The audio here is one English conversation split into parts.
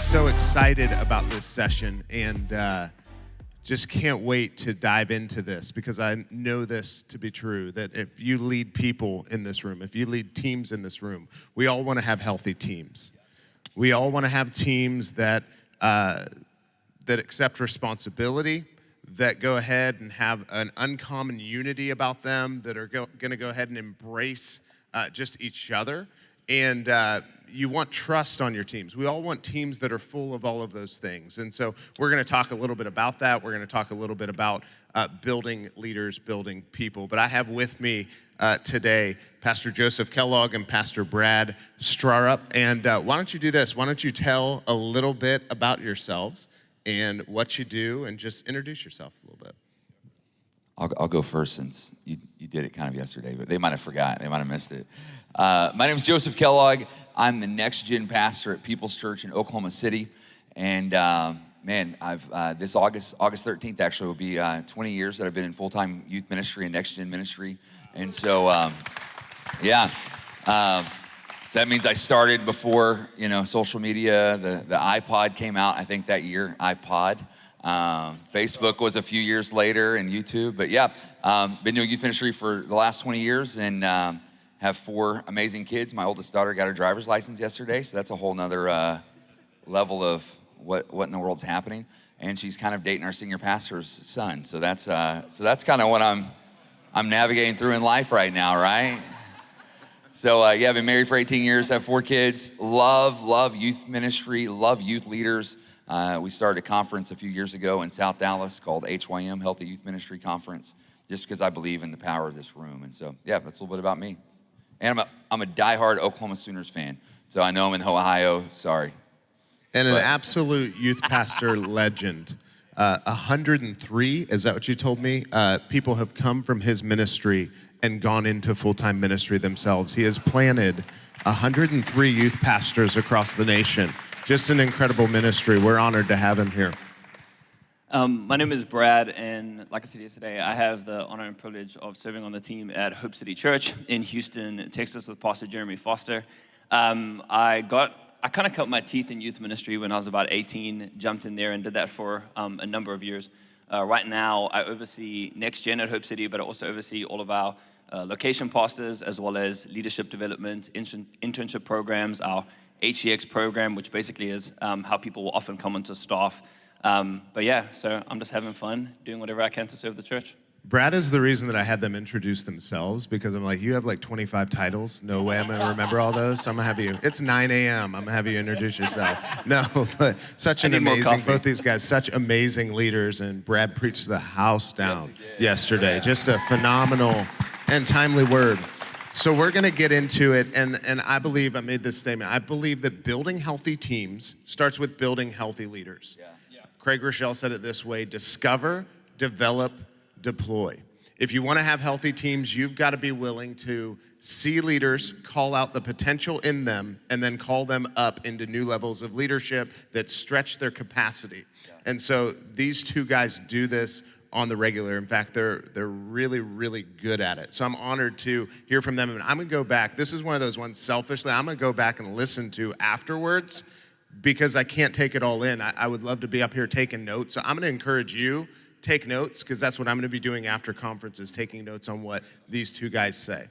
so excited about this session and just can't wait to dive into this because I know this to be true, that if you lead people in this room, if you lead teams in this room, we all want to have healthy teams. We all want to have teams that accept responsibility, that go ahead and have an uncommon unity about them, that are going to go ahead and embrace just each other. And you want trust on your teams. We all want teams that are full of all of those things. And so we're going to talk a little bit about that. We're going to talk a little bit about building leaders, building people. But I have with me today Pastor Joseph Kellogg and Pastor Brad Straarup. And why don't you do this? Why don't you tell a little bit about yourselves and what you do, and just introduce yourself a little bit. I'll go first since you did it kind of yesterday, but they might have forgotten. They might have missed it. My name is Joseph Kellogg. I'm the next-gen pastor at People's Church in Oklahoma City. And I've this August 13th actually will be 20 years that I've been in full-time youth ministry and next-gen ministry. And so, so that means I started before, social media. The iPod came out, I think that year, iPod. Facebook was a few years later, and YouTube. But been doing youth ministry for the last 20 years and have 4 amazing kids. My oldest daughter got her driver's license yesterday, so that's a whole nother level of what in the world's happening. And she's kind of dating our senior pastor's son. So that's kind of what I'm navigating through in life right now, right? So I've been married for 18 years, have 4 kids, love youth ministry, love youth leaders. We started a conference a few years ago in South Dallas called HYM, Healthy Youth Ministry Conference, just because I believe in the power of this room. And so, that's a little bit about me. And I'm a diehard Oklahoma Sooners fan, so I know I'm in Ohio, sorry. And an absolute youth pastor legend. 103, is that what you told me? People have come from his ministry and gone into full-time ministry themselves. He has planted 103 youth pastors across the nation. Just an incredible ministry. We're honored to have him here. My name is Brad, and like I said yesterday, I have the honor and privilege of serving on the team at Hope City Church in Houston, Texas, with Pastor Jeremy Foster. I kind of cut my teeth in youth ministry when I was about 18, jumped in there and did that for a number of years. Right now, I oversee Next Gen at Hope City, but I also oversee all of our location pastors, as well as leadership development, internship programs, our HEX program, which basically is how people will often come onto staff. So I'm just having fun, doing whatever I can to serve the church. Brad is the reason that I had them introduce themselves, because I'm like, you have like 25 titles. No way I'm going to remember all those. So I'm going to have you, it's 9 a.m. I'm going to have you introduce yourself. No, but such an amazing, both these guys, such amazing leaders. And Brad preached the house down yesterday. Yeah. Just a phenomenal and timely word. So we're going to get into it, and I made this statement, I believe that building healthy teams starts with building healthy leaders. Yeah. Craig Rochelle said it this way: discover, develop, deploy. If you want to have healthy teams, you've got to be willing to see leaders, call out the potential in them, and then call them up into new levels of leadership that stretch their capacity. Yeah. And so these 2 guys do this on the regular. In fact, they're really, really good at it. So I'm honored to hear from them. And I'm gonna go back. This is one of those ones selfishly I'm gonna go back and listen to afterwards because I can't take it all in. I would love to be up here taking notes. So I'm gonna encourage you, take notes, because that's what I'm gonna be doing after conferences, taking notes on what these 2 guys say.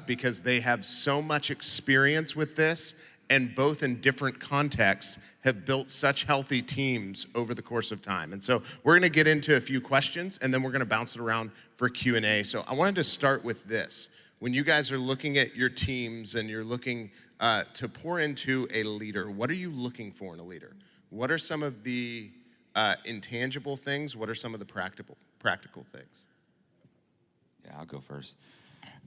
Because they have so much experience with this, and both in different contexts have built such healthy teams over the course of time. And so we're gonna get into a few questions, and then we're gonna bounce it around for Q&A. So I wanted to start with this. When you guys are looking at your teams and you're looking to pour into a leader, what are you looking for in a leader? What are some of the intangible things? What are some of the practical things? Yeah, I'll go first.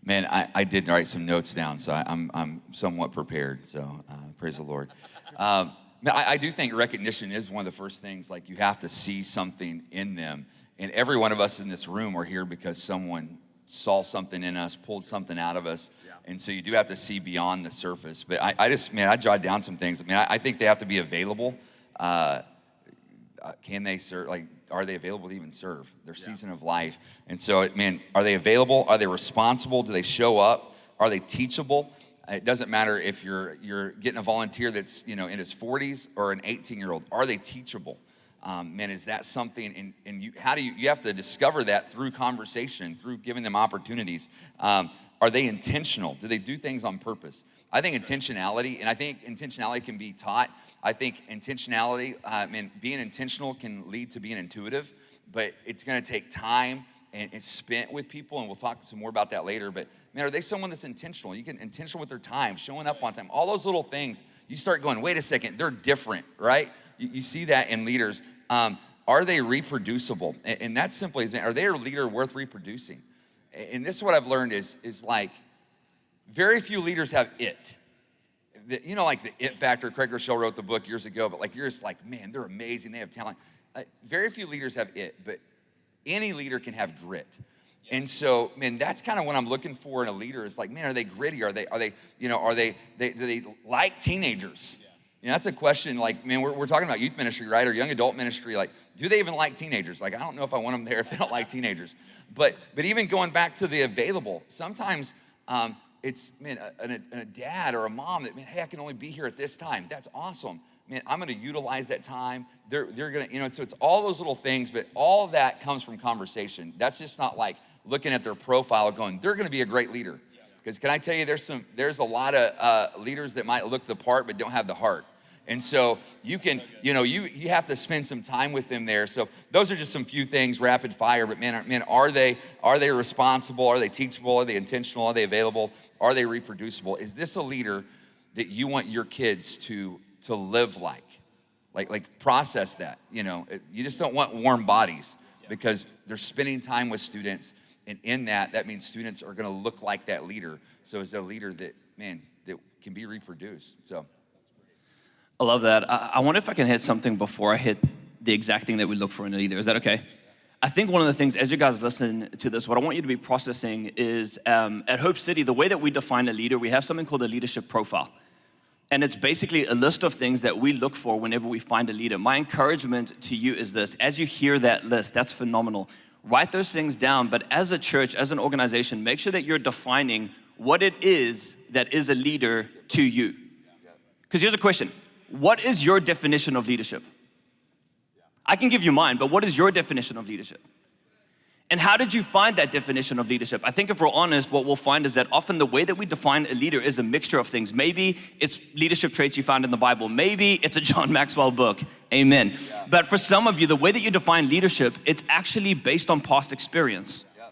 Man, I did write some notes down, so I'm somewhat prepared, so praise the Lord. I do think recognition is one of the first things. Like, you have to see something in them, and every one of us in this room are here because someone saw something in us, pulled something out of us, and so you do have to see beyond the surface. But I jotted down some things. I think they have to be available. Can they serve? Like, are they available to even serve their season of life? And so, are they available? Are they responsible? Do they show up? Are they teachable? It doesn't matter if you're getting a volunteer that's in his 40s or an 18-year-old. Are they teachable? Man, is that something? And you have to discover that through conversation, through giving them opportunities. Are they intentional? Do they do things on purpose? I think intentionality, and I think intentionality can be taught. I think intentionality, being intentional can lead to being intuitive, but it's gonna take time and it's spent with people, and we'll talk some more about that later. But man, are they someone that's intentional? You can intentional with their time, showing up on time, all those little things. You start going, wait a second, they're different, right? You see that in leaders. Are they reproducible? And that simply is, are they a leader worth reproducing? And this is what I've learned is like, very few leaders have it. Like the it factor. Craig Rochelle wrote the book years ago, but like you're just like, man, they're amazing, they have talent. Very few leaders have it, but any leader can have grit. And so, man, that's kind of what I'm looking for in a leader. Is like, man, are they gritty? Do they like teenagers? That's a question. Like, man, we're talking about youth ministry, right? Or young adult ministry. Like, do they even like teenagers? Like, I don't know if I want them there if they don't like teenagers. But even going back to the available, sometimes it's, man, a dad or a mom that, man, hey, I can only be here at this time. That's awesome. Man, I'm gonna utilize that time. They're gonna, so it's all those little things, but all of that comes from conversation. That's just not like looking at their profile going, they're gonna be a great leader. Because can I tell you, there's a lot of leaders that might look the part but don't have the heart. And so you can, you have to spend some time with them there. So those are just some few things, rapid fire. But man, are they responsible? Are they teachable? Are they intentional? Are they available? Are they reproducible? Is this a leader that you want your kids to live like process that? You just don't want warm bodies, because they're spending time with students, and in that means students are going to look like that leader. So it's a leader that can be reproduced. So. I love that. I wonder if I can hit something before I hit the exact thing that we look for in a leader. Is that okay? I think one of the things, as you guys listen to this, what I want you to be processing is, at Hope City, the way that we define a leader, we have something called a leadership profile. And it's basically a list of things that we look for whenever we find a leader. My encouragement to you is this: as you hear that list, that's phenomenal. Write those things down, but as a church, as an organization, make sure that you're defining what it is that is a leader to you. Because here's a question: what is your definition of leadership? I can give you mine, but what is your definition of leadership? And how did you find that definition of leadership? I think if we're honest, what we'll find is that often the way that we define a leader is a mixture of things. Maybe it's leadership traits you found in the Bible. Maybe it's a John Maxwell book. Amen. Yeah. But for some of you, the way that you define leadership, it's actually based on past experience. Yeah.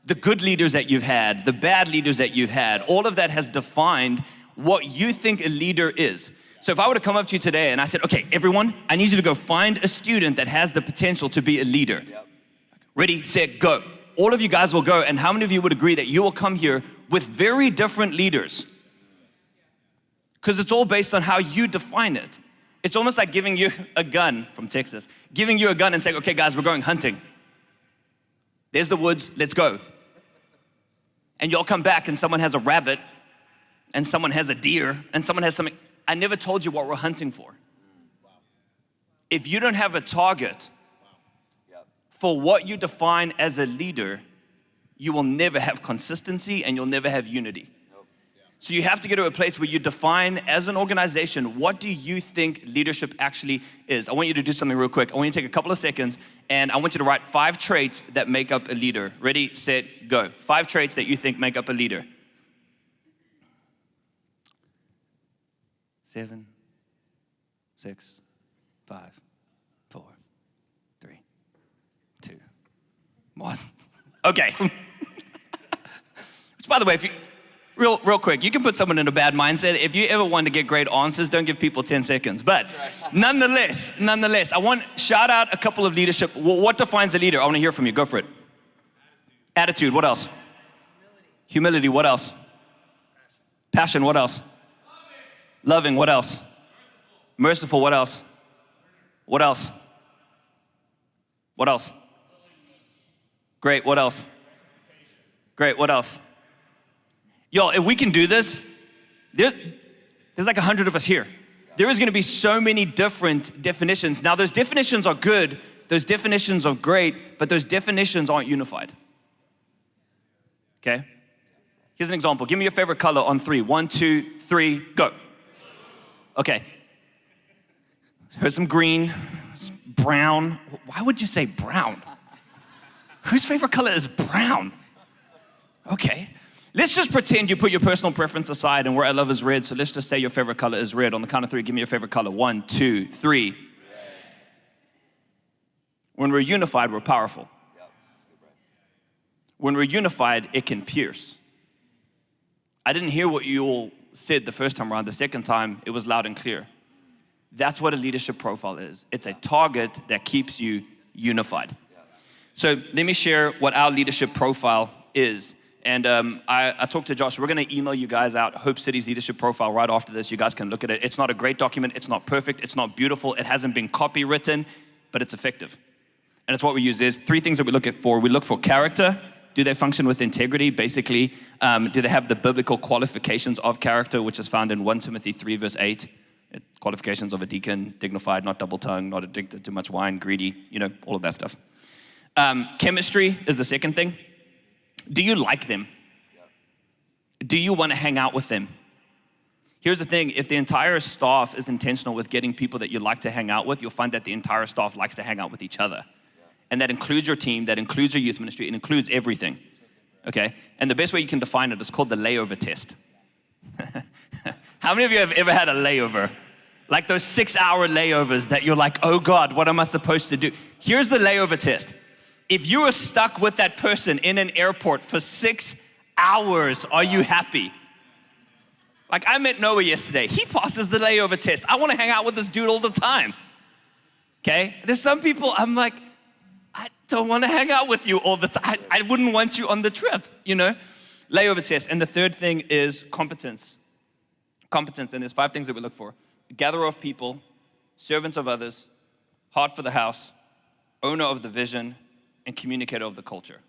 The good leaders that you've had, the bad leaders that you've had, all of that has defined what you think a leader is. So if I were to come up to you today and I said, okay, everyone, I need you to go find a student that has the potential to be a leader. Yep. Ready, set, go. All of you guys will go, and how many of you would agree that you will come here with very different leaders? Because it's all based on how you define it. It's almost like giving you a gun from Texas, giving you a gun and saying, okay guys, we're going hunting. There's the woods, let's go. And you'll come back and someone has a rabbit, and someone has a deer, and someone has something. I never told you what we're hunting for. If you don't have a target for what you define as a leader, you will never have consistency and you'll never have unity. So you have to get to a place where you define as an organization, what do you think leadership actually is? I want you to do something real quick. I want you to take a couple of seconds and I want you to write 5 traits that make up a leader. Ready, set, go. 5 traits that you think make up a leader. 7, 6, 5, 4, 3, 2, 1. Okay. Which, by the way, if you real quick, you can put someone in a bad mindset. If you ever want to get great answers, don't give people 10 seconds. But right. nonetheless, I want to shout out a couple of leadership. What defines a leader? I want to hear from you. Go for it. Attitude. What else? Humility. What else? Passion. What else? Loving. What else? Merciful. What else? What else? What else? Great. What else? Great. What else? Yo, if we can do this, there's like 100 of us here. There is gonna be so many different definitions. Now, those definitions are good, those definitions are great, but those definitions aren't unified. Okay? Here's an example. Give me your favorite color on 3. 1, 2, 3, go. Okay. Here's some green, some brown. Why would you say brown? Whose favorite color is brown? Okay. Let's just pretend you put your personal preference aside and where I love is red, so let's just say your favorite color is red. On the count of 3, give me your favorite color. 1, 2, 3. Red. When we're unified, we're powerful. Yep. That's good, Brad. When we're unified, it can pierce. I didn't hear what you all said the first time around. The second time, it was loud and clear. That's what a leadership profile is. It's a target that keeps you unified. So let me share what our leadership profile is. And I talked to Josh. We're going to email you guys out Hope City's leadership profile right after this. You guys can look at it. It's not a great document. It's not perfect. It's not beautiful. It hasn't been copywritten, but it's effective. And it's what we use. There's 3 things that we look at for. We look for character. Do they function with integrity? Basically, do they have the biblical qualifications of character, which is found in 1 Timothy 3, verse 8. Qualifications of a deacon: dignified, not double-tongued, not addicted to much wine, greedy, all of that stuff. Chemistry is the second thing. Do you like them? Do you want to hang out with them? Here's the thing, if the entire staff is intentional with getting people that you like to hang out with, you'll find that the entire staff likes to hang out with each other. And that includes your team, that includes your youth ministry, it includes everything, okay? And the best way you can define it is called the layover test. How many of you have ever had a layover? Like those 6-hour layovers that you're like, oh God, what am I supposed to do? Here's the layover test. If you are stuck with that person in an airport for 6 hours, are you happy? Like I met Noah yesterday. He passes the layover test. I want to hang out with this dude all the time. Okay? There's some people I'm like, I don't want to hang out with you all the time. I wouldn't want you on the trip, Layover test. And the third thing is competence. Competence, and there's 5 things that we look for. Gatherer of people, servants of others, heart for the house, owner of the vision, and communicator of the culture.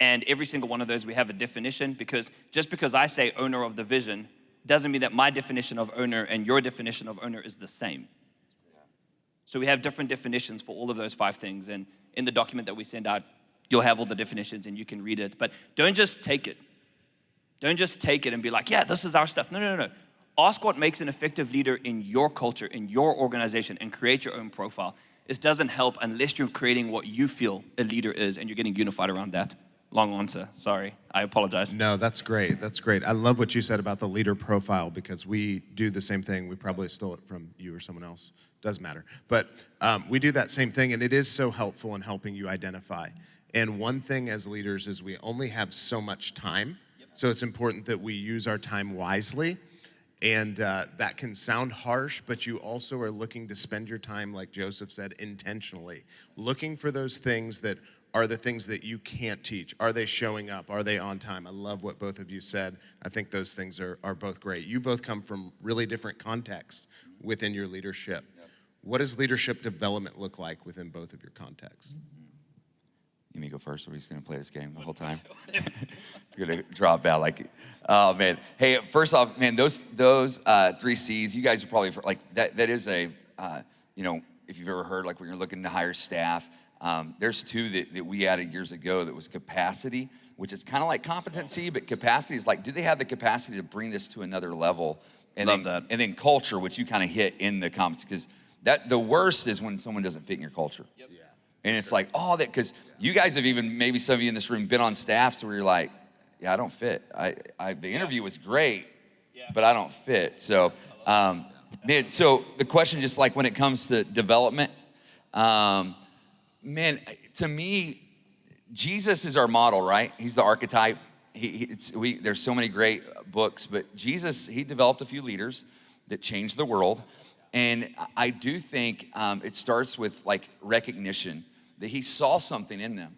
And every single one of those, we have a definition, because just because I say owner of the vision doesn't mean that my definition of owner and your definition of owner is the same. So we have different definitions for all of those 5 things. And in the document that we send out, you'll have all the definitions and you can read it. But don't just take it. Don't just take it and be like, yeah, this is our stuff. No. Ask what makes an effective leader in your culture, in your organization, and create your own profile. This doesn't help unless you're creating what you feel a leader is and you're getting unified around that. Long answer, sorry, I apologize. No, that's great, I love what you said about the leader profile, because we do the same thing. We probably stole it from you or someone else, doesn't matter. But we do that same thing, and it is so helpful in helping you identify. And one thing as leaders is we only have so much time, so it's important that we use our time wisely. And that can sound harsh, but you also are looking to spend your time, like Joseph said, intentionally. Looking for those things that are the things that you can't teach. Are they showing up? Are they on time? I love what both of you said. I think those things are both great. You both come from really different contexts within your leadership. Yep. What does leadership development look like within both of your contexts? You may go first, or are we just going to play this game the whole time? You're going to drop out like, oh, man. Hey, first off, man, those 3 C's, you guys are probably, like, that is a, if you've ever heard, like, when you're looking to hire staff, there's 2 that we added years ago that was capacity, which is kind of like competency, but capacity is like, do they have the capacity to bring this to another level? And Love that. And then culture, which you kind of hit in the competency, because the worst is when someone doesn't fit in your culture. Yep. Yeah. And it's like, because you guys have even, maybe some of you in this room, been on staffs where you're like, yeah, I don't fit. The interview was great, but I don't fit. So, so the question, just like when it comes to development, man, to me, Jesus is our model, right? He's the archetype. There's so many great books, but Jesus, he developed a few leaders that changed the world. And I do think it starts with like recognition that he saw something in them.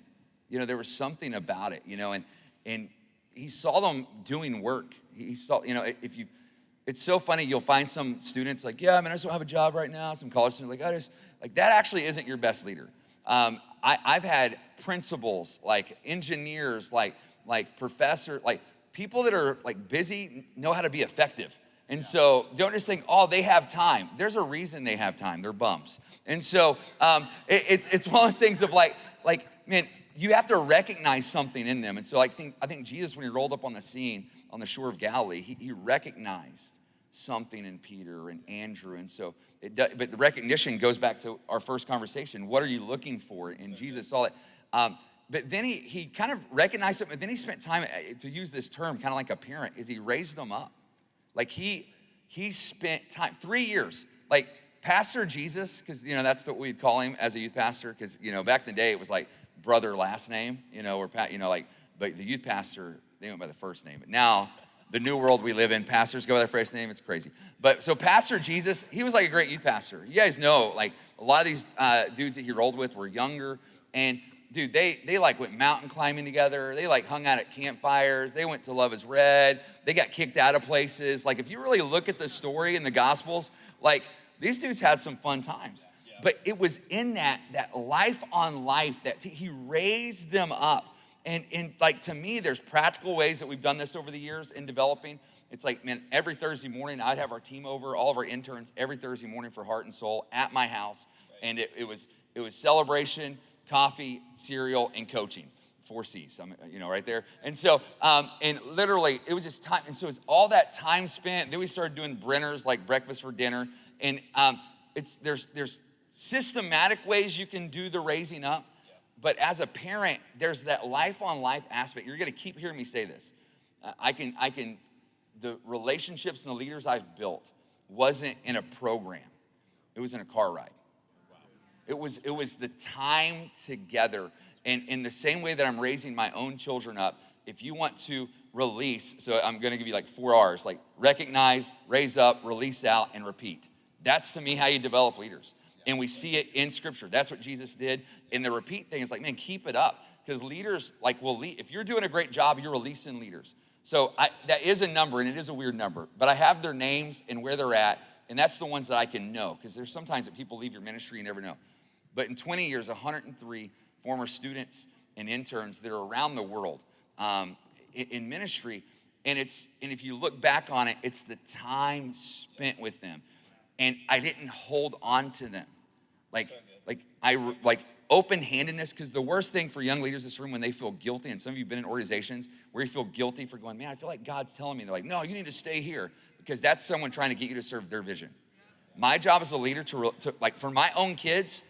There was something about it, and he saw them doing work. He saw, it's so funny, you'll find some students like, yeah, man, I just don't have a job right now. Some college students like that actually isn't your best leader. I've had principals, like engineers, like professors, like people that are like busy, know how to be effective. And so don't just think, they have time. There's a reason they have time. They're bums. And so it's one of those things of like, man, you have to recognize something in them. And so I think Jesus, when he rolled up on the scene on the shore of Galilee, he recognized something in Peter and Andrew. And so, but the recognition goes back to our first conversation. What are you looking for? And Jesus saw it. But then he kind of recognized it, but then he spent time, to use this term, kind of like a parent, is he raised them up. Like he spent time, 3 years, like Pastor Jesus, because, that's what we'd call him as a youth pastor, because, back in the day, it was like brother last name, or, but the youth pastor, they went by the first name. But now, the new world we live in, pastors go by their first name, it's crazy. But so Pastor Jesus, he was like a great youth pastor. You guys know, like a lot of these dudes that he rolled with were younger, and dude, they like went mountain climbing together. They like hung out at campfires. They went to Love is Red. They got kicked out of places. Like if you really look at the story in the Gospels, like these dudes had some fun times. Yeah. But it was in that life on life that he raised them up. And like to me, there's practical ways that we've done this over the years in developing. It's like, man, every Thursday morning, I'd have our team over, all of our interns, every Thursday morning for Heart and Soul at my house. Right. And it was celebration, coffee, cereal, and coaching. 4 C's, right there. And so, and literally, it was just time. And so it's all that time spent. Then we started doing Brenners, like breakfast for dinner. And there's systematic ways you can do the raising up. Yeah. But as a parent, there's that life on life aspect. You're gonna keep hearing me say this. The relationships and the leaders I've built wasn't in a program. It was in a car ride. It was the time together. And in the same way that I'm raising my own children up, if you want to release, so I'm gonna give you like 4 R's, like recognize, raise up, release out, and repeat. That's to me how you develop leaders. And we see it in scripture. That's what Jesus did. And the repeat thing is like, man, keep it up. Because leaders will lead. If you're doing a great job, you're releasing leaders. So that is a number, and it is a weird number. But I have their names and where they're at, and that's the ones that I can know. Because there's sometimes that people leave your ministry and you never know. But in 20 years, 103 former students and interns that are around the world in ministry. And if you look back on it, it's the time spent with them. And I didn't hold on to them. Like open-handedness, because the worst thing for young leaders in this room when they feel guilty, and some of you have been in organizations where you feel guilty for going, man, I feel like God's telling me. They're like, no, you need to stay here, because that's someone trying to get you to serve their vision. My job as a leader to like for my own kids,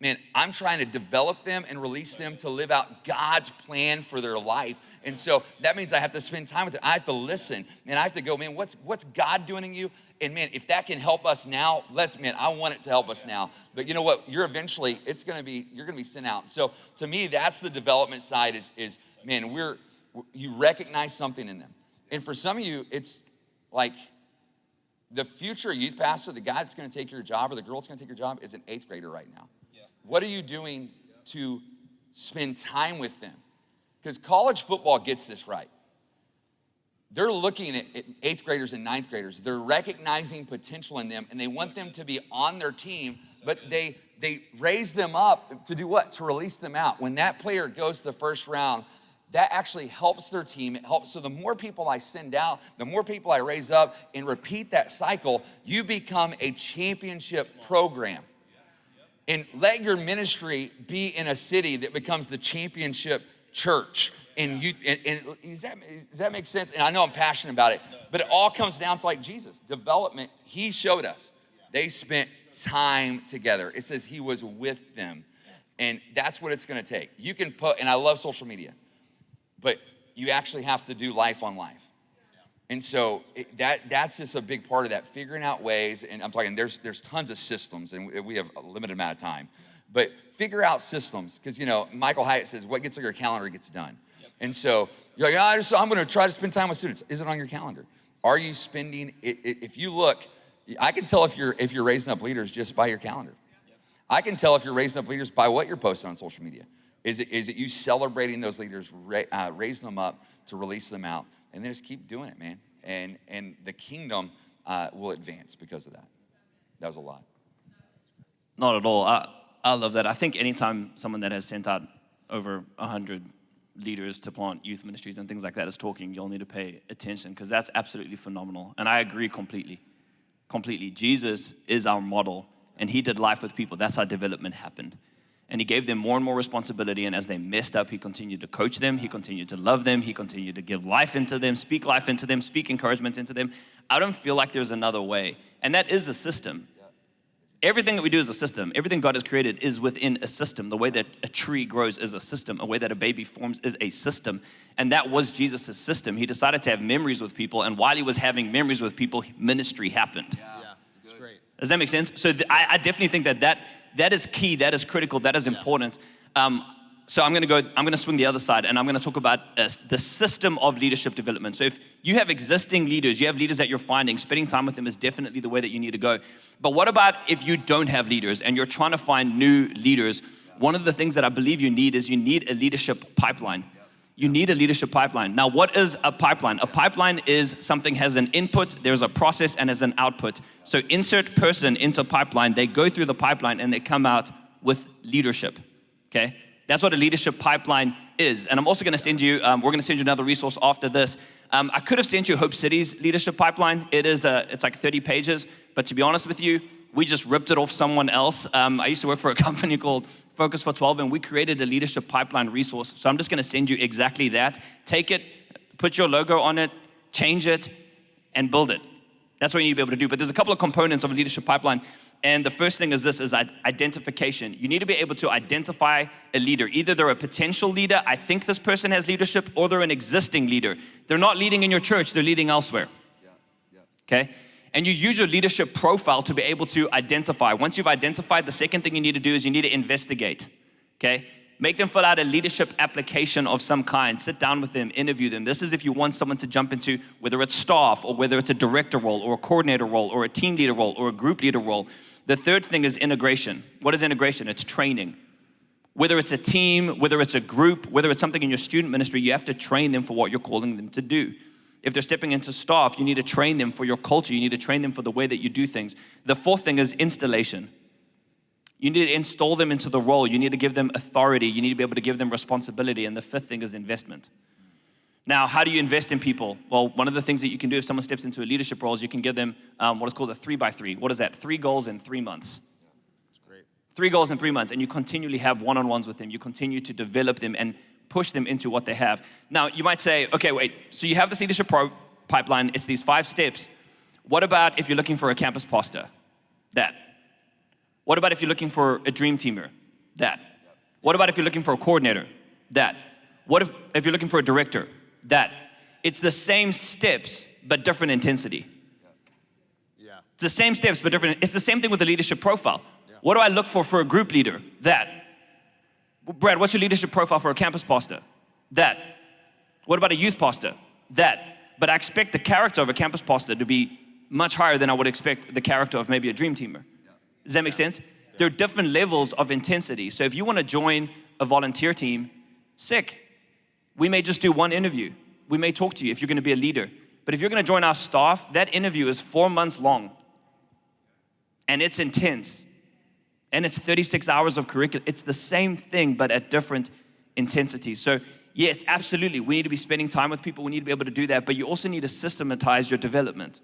man, I'm trying to develop them and release them to live out God's plan for their life. And so that means I have to spend time with them. I have to listen. Man, I have to go, man, what's God doing in you? And man, if that can help us now, I want it to help us now. But you know what? You're gonna be sent out. So to me, that's the development side is man, you recognize something in them. And for some of you, it's like the future youth pastor, the guy that's gonna take your job or the girl that's gonna take your job is an 8th grader right now. Yeah. What are you doing to spend time with them? Because college football gets this right. They're looking at 8th graders and 9th graders. They're recognizing potential in them, and they want them to be on their team, but they raise them up to do what? To release them out. When that player goes to the first round, that actually helps their team. It helps. So the more people I send out, the more people I raise up and repeat that cycle, you become a championship program. And let your ministry be in a city that becomes the championship church. And does that make sense? And I know I'm passionate about it, but it all comes down to like Jesus, development. He showed us. They spent time together. It says he was with them. And that's what it's gonna take. You can and I love social media, but you actually have to do life on life. And so that's just a big part of that, figuring out ways. And I'm talking, there's tons of systems, and we have a limited amount of time. But figure out systems, because Michael Hyatt says, what gets on your calendar gets done. Yep. And so you're like, I'm gonna try to spend time with students. Is it on your calendar? Are you spending it? If you look, I can tell if you're raising up leaders just by your calendar. Yep. I can tell if you're raising up leaders by what you're posting on social media. Is it you celebrating those leaders, raising them up to release them out, and then just keep doing it, man. And the kingdom will advance because of that. That was a lot. Not at all. I love that. I think anytime someone that has sent out over 100 leaders to plant youth ministries and things like that is talking, you'll need to pay attention, because that's absolutely phenomenal. And I agree completely. Jesus is our model, and he did life with people. That's how development happened. And he gave them more and more responsibility. And as they messed up, he continued to coach them. He continued to love them. He continued to give life into them, speak life into them, speak encouragement into them. I don't feel like there's another way. And that is a system. Everything that we do is a system. Everything God has created is within a system. The way that a tree grows is a system. A way that a baby forms is a system. And that was Jesus' system. He decided to have memories with people. And while he was having memories with people, ministry happened. Yeah, it's great. Does that make sense? So I definitely think that is key, that is critical, that is important. So I'm gonna swing the other side, and I'm gonna talk about the system of leadership development. So if you have existing leaders, you have leaders that you're finding, spending time with them is definitely the way that you need to go. But what about if you don't have leaders and you're trying to find new leaders? One of the things that I believe you need is you need a leadership pipeline. You need a leadership pipeline. Now, what is a pipeline? A pipeline is something has an input, there's a process, and has an output. So insert person into pipeline, they go through the pipeline, and they come out with leadership, okay? That's what a leadership pipeline is. And I'm also gonna send you, we're gonna send you another resource after this. I could have sent you Hope City's leadership pipeline. It's like 30 pages, but to be honest with you, we just ripped it off someone else. I used to work for a company called Focus for 12, and we created a leadership pipeline resource. So I'm just gonna send you exactly that. Take it, put your logo on it, change it, and build it. That's what you need to be able to do. But there's a couple of components of a leadership pipeline. And the first thing is this, is identification. You need to be able to identify a leader. Either they're a potential leader, I think this person has leadership, or they're an existing leader. They're not leading in your church, they're leading elsewhere. Okay? And you use your leadership profile to be able to identify. Once you've identified, the second thing you need to do is you need to investigate, okay? Make them fill out a leadership application of some kind. Sit down with them, interview them. This is if you want someone to jump into, whether it's staff or whether it's a director role or a coordinator role or a team leader role or a group leader role. The third thing is integration. What is integration? It's training. Whether it's a team, whether it's a group, whether it's something in your student ministry, you have to train them for what you're calling them to do. If they're stepping into staff, you need to train them for your culture. You need to train them for the way that you do things. The fourth thing is installation. You need to install them into the role. You need to give them authority. You need to be able to give them responsibility. And the fifth thing is investment. Now, how do you invest in people? Well, one of the things that you can do if someone steps into a leadership role is you can give them what is called a 3x3. What is that? 3 goals in 3 months. That's great. 3 goals in 3 months. And you continually have one-on-ones with them. You continue to develop them and push them into what they have. Now, you might say, okay, wait, so you have this leadership pipeline. It's these 5 steps. What about if you're looking for a campus pastor? That. What about if you're looking for a dream teamer? That. What about if you're looking for a coordinator? That. What if you're looking for a director? That. It's the same steps, but different intensity. Yeah. It's the same steps, but different. It's the same thing with the leadership profile. Yeah. What do I look for a group leader? That. Brad, what's your leadership profile for a campus pastor? That. What about a youth pastor? That. But I expect the character of a campus pastor to be much higher than I would expect the character of maybe a dream teamer. Does that make sense? There are different levels of intensity. So if you want to join a volunteer team, sick. We may just do one interview. We may talk to you if you're going to be a leader. But if you're going to join our staff, that interview is 4 months long. And it's intense. And it's 36 hours of curriculum. It's the same thing, but at different intensities. So yes, absolutely, we need to be spending time with people. We need to be able to do that. But you also need to systematize your development.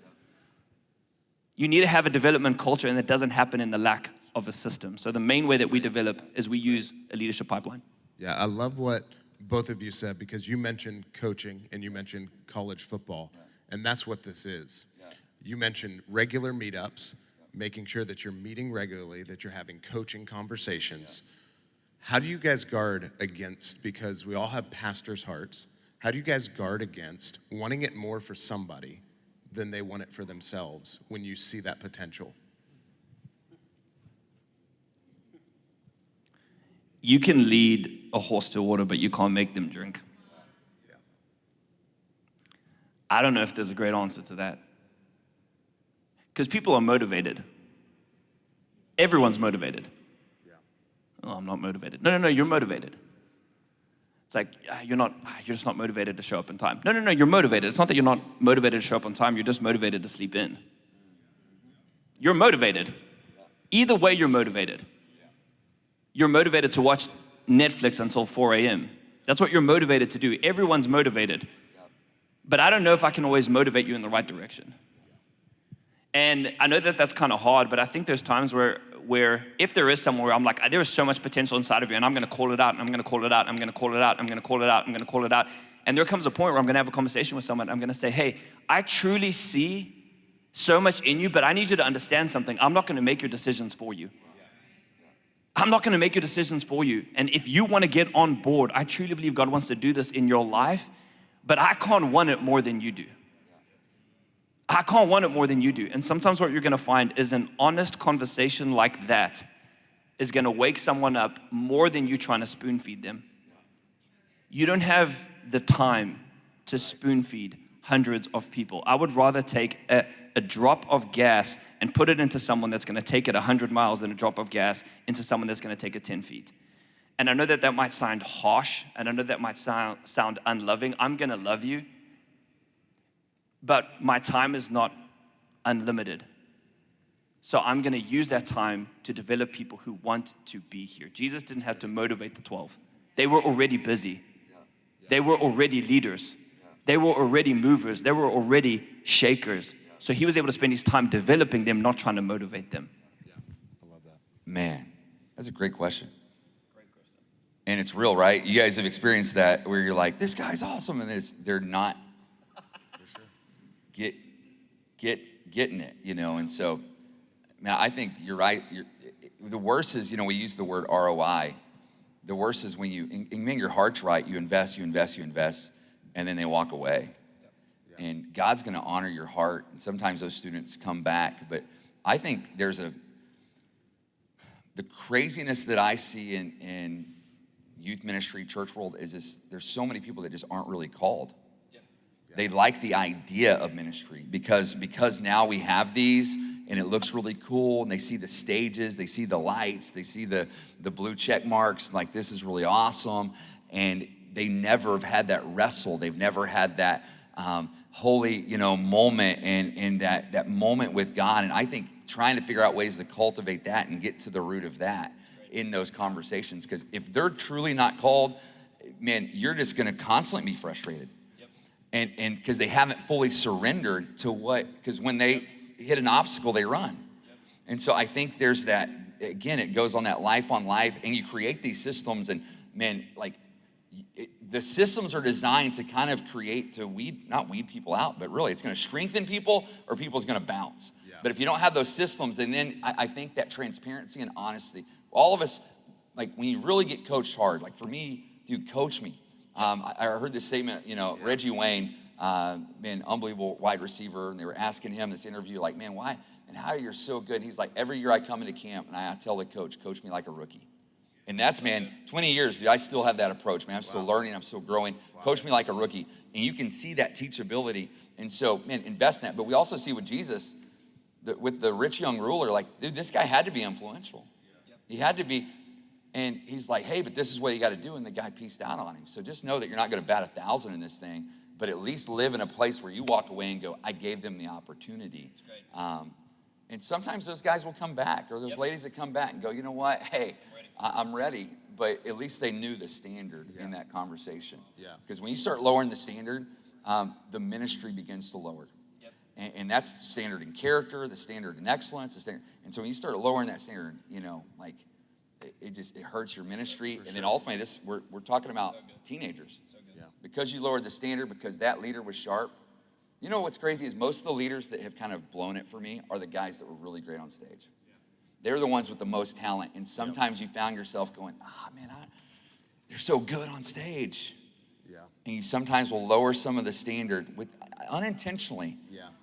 You need to have a development culture, and that doesn't happen in the lack of a system. So the main way that we develop is we use a leadership pipeline. Yeah, I love what both of you said, because you mentioned coaching and you mentioned college football, and that's what this is. You mentioned regular meetups, making sure that you're meeting regularly, that you're having coaching conversations. How do you guys guard against, because we all have pastors' hearts, how do you guys guard against wanting it more for somebody than they want it for themselves when you see that potential? You can lead a horse to water, but you can't make them drink. I don't know if there's a great answer to that. Because people are motivated. Everyone's motivated. Oh, I'm not motivated. No, you're motivated. It's like, you're just not motivated to show up on time. No, you're motivated. It's not that you're not motivated to show up on time, you're just motivated to sleep in. You're motivated. Either way, you're motivated. You're motivated to watch Netflix until 4 a.m. That's what you're motivated to do. Everyone's motivated. But I don't know if I can always motivate you in the right direction. And I know that that's kind of hard, but I think there's times where where if there is somewhere I'm like, there is so much potential inside of you, and I'm gonna call it out, and I'm gonna call it out, I'm gonna call it out, I'm gonna call it out, I'm gonna call it out. And there comes a point where I'm gonna have a conversation with someone. I'm gonna say, hey, I truly see so much in you, but I need you to understand something. I'm not gonna make your decisions for you. I'm not gonna make your decisions for you. And if you wanna get on board, I truly believe God wants to do this in your life, but I can't want it more than you do. I can't want it more than you do. And sometimes what you're gonna find is an honest conversation like that is gonna wake someone up more than you trying to spoon feed them. You don't have the time to spoon feed hundreds of people. I would rather take a drop of gas and put it into someone that's gonna take it 100 miles than a drop of gas into someone that's gonna take it 10 feet. And I know that might sound harsh, and I know that might sound unloving. I'm gonna love you, but my time is not unlimited. So I'm gonna use that time to develop people who want to be here. Jesus didn't have to motivate the 12. They were already busy. They were already leaders. They were already movers. They were already shakers. So he was able to spend his time developing them, not trying to motivate them. I love that. Man, that's a great question. And it's real, right? You guys have experienced that where you're like, this guy's awesome, and they're not getting it, you know? And so, man, I think you're right. The worst is, you know, we use the word ROI. The worst is when your heart's right, you invest, and then they walk away. Yeah. And God's gonna honor your heart, and sometimes those students come back. But I think the craziness that I see in youth ministry, church world is this: there's so many people that just aren't really called. Yeah. They like the idea of ministry because now we have these, and it looks really cool, and they see the stages, they see the lights, they see the blue check marks, like this is really awesome, and they never have had that wrestle. They've never had that holy, you know, moment and that moment with God. And I think trying to figure out ways to cultivate that and get to the root of that in those conversations, because if they're truly not called, man, you're just gonna constantly be frustrated. Yep. And because they haven't fully surrendered to because when they hit an obstacle, they run. Yep. And so I think there's that, again, it goes on that life on life, and you create these systems, and man, like the systems are designed to kind of not weed people out, but really it's gonna strengthen people or people's gonna bounce. Yeah. But if you don't have those systems, and then I think that transparency and honesty, all of us, like when you really get coached hard, like for me, dude, coach me. I heard this statement, you know, Reggie Wayne, man, unbelievable wide receiver, and they were asking him this interview, like, man, why and how you're so good? And he's like, every year I come into camp and I tell the coach me like a rookie. And that's, man, 20 years, dude, I still have that approach, man. I'm still learning, I'm still growing. Wow. Coach me like a rookie. And you can see that teachability. And so, man, invest in that. But we also see with Jesus, with the rich young ruler, like, dude, this guy had to be influential. He had to be, and he's like, hey, but this is what you got to do, and the guy pieced out on him. So just know that you're not going to bat 1,000 in this thing, but at least live in a place where you walk away and go, I gave them the opportunity. And sometimes those guys will come back, or those ladies that come back and go, you know what, hey, I'm ready, but at least they knew the standard in that conversation. Because when you start lowering the standard, the ministry begins to lower. And that's the standard in character, the standard in excellence, the standard. And so when you start lowering that standard, you know, like it hurts your ministry. And then ultimately, we're talking about teenagers. Because you lowered the standard, because that leader was sharp. You know what's crazy is most of the leaders that have kind of blown it for me are the guys that were really great on stage. They're the ones with the most talent. And sometimes you found yourself going, man, they're so good on stage. And you sometimes will lower some of the standard unintentionally.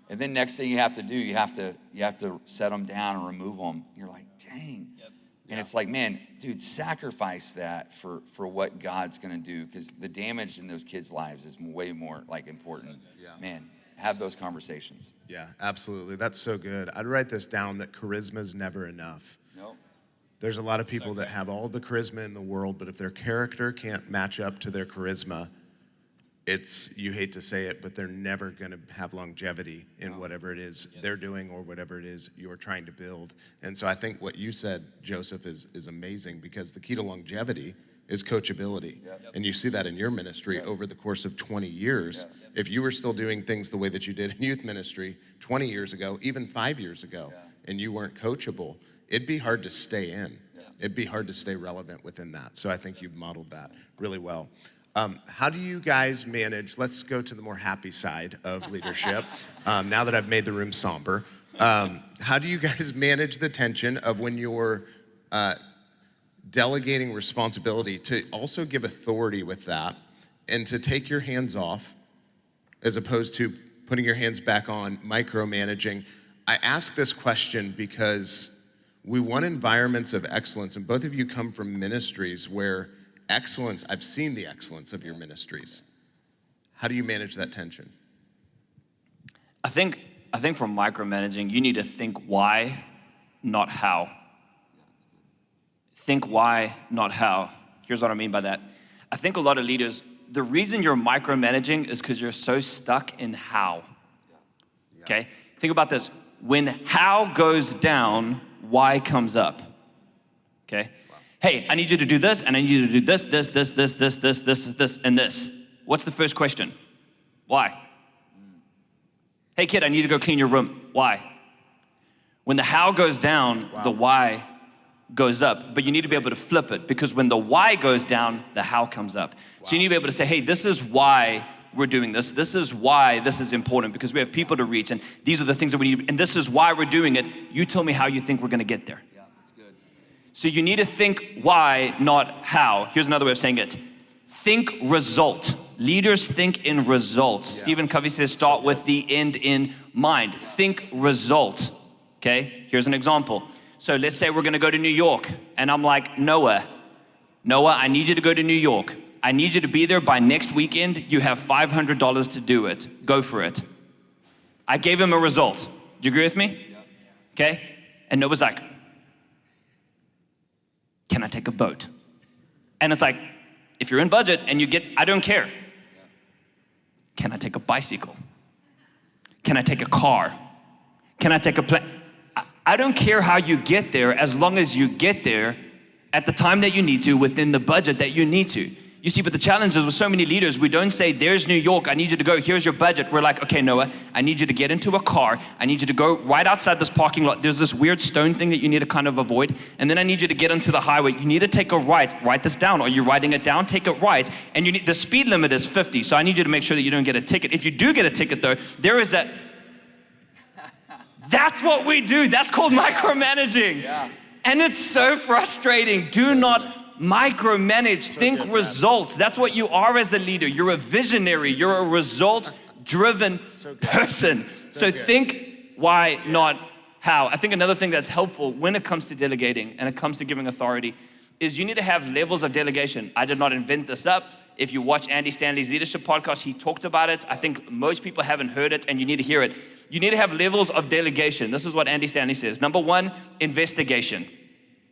And then next thing you have to do, you have to set them down and remove them. You're like, dang. And it's like, man, dude, sacrifice that for what God's gonna do, because the damage in those kids' lives is way more like important. Man, have those conversations. Yeah, absolutely. That's so good. I'd write this down, that charisma is never enough. Nope. There's a lot of people that have all the charisma in the world, but if their character can't match up to their charisma, you hate to say it, but they're never gonna have longevity in whatever it is they're doing or whatever it is you're trying to build. And so I think what you said, Joseph, is amazing, because the key to longevity is coachability. And you see that in your ministry over the course of 20 years. If you were still doing things the way that you did in youth ministry 20 years ago, even 5 years ago, and you weren't coachable, it'd be hard to stay in. It'd be hard to stay relevant within that. So I think you've modeled that really well. How do you guys manage, let's go to the more happy side of leadership, now that I've made the room somber. How do you guys manage the tension of when you're delegating responsibility to also give authority with that and to take your hands off as opposed to putting your hands back on, micromanaging? I ask this question because we want environments of excellence, and both of you come from ministries where excellence, I've seen the excellence of your ministries. How do you manage that tension? I think from micromanaging, you need to think why, not how. Think why, not how. Here's what I mean by that. I think a lot of leaders, the reason you're micromanaging is because you're so stuck in how. Okay? Think about this. When how goes down, why comes up. Okay? Hey, I need you to do this, and I need you to do this, and this. What's the first question? Why? Hey, kid, I need to go clean your room. Why? When the how goes down, the why goes up. But you need to be able to flip it, because when the why goes down, the how comes up. So you need to be able to say, hey, this is why we're doing this. This is why this is important, because we have people to reach, and these are the things that we need, and this is why we're doing it. You tell me how you think we're gonna get there. So you need to think why, not how. Here's another way of saying it. Think result. Leaders think in results. Yeah. Stephen Covey says, start with the end in mind. Think result, okay? Here's an example. So let's say we're gonna go to New York, and I'm like, Noah, I need you to go to New York. I need you to be there by next weekend. You have $500 to do it. Go for it. I gave him a result. Do you agree with me? Yeah. Okay? And Noah's like, can I take a boat? And it's like, if you're in budget and you get, I don't care. Can I take a bicycle? Can I take a car? Can I take a plane? I don't care how you get there, as long as you get there at the time that you need to, within the budget that you need to. You see, but the challenge is with so many leaders, we don't say, there's New York, I need you to go, here's your budget. We're like, okay, Noah, I need you to get into a car. I need you to go right outside this parking lot. There's this weird stone thing that you need to kind of avoid. And then I need you to get onto the highway. You need to take a right. Write this down. Are you writing it down? Take it right. And you need, the speed limit is 50. So I need you to make sure that you don't get a ticket. If you do get a ticket though, there is a, that's what we do. That's called micromanaging. Yeah. And it's so frustrating. Do not micromanage, think results. That's what you are as a leader. You're a visionary. You're a result-driven person. So think why, not how. I think another thing that's helpful when it comes to delegating and it comes to giving authority is you need to have levels of delegation. I did not invent this up. If you watch Andy Stanley's leadership podcast, he talked about it. I think most people haven't heard it, and you need to hear it. You need to have levels of delegation. This is what Andy Stanley says. Number one, investigation.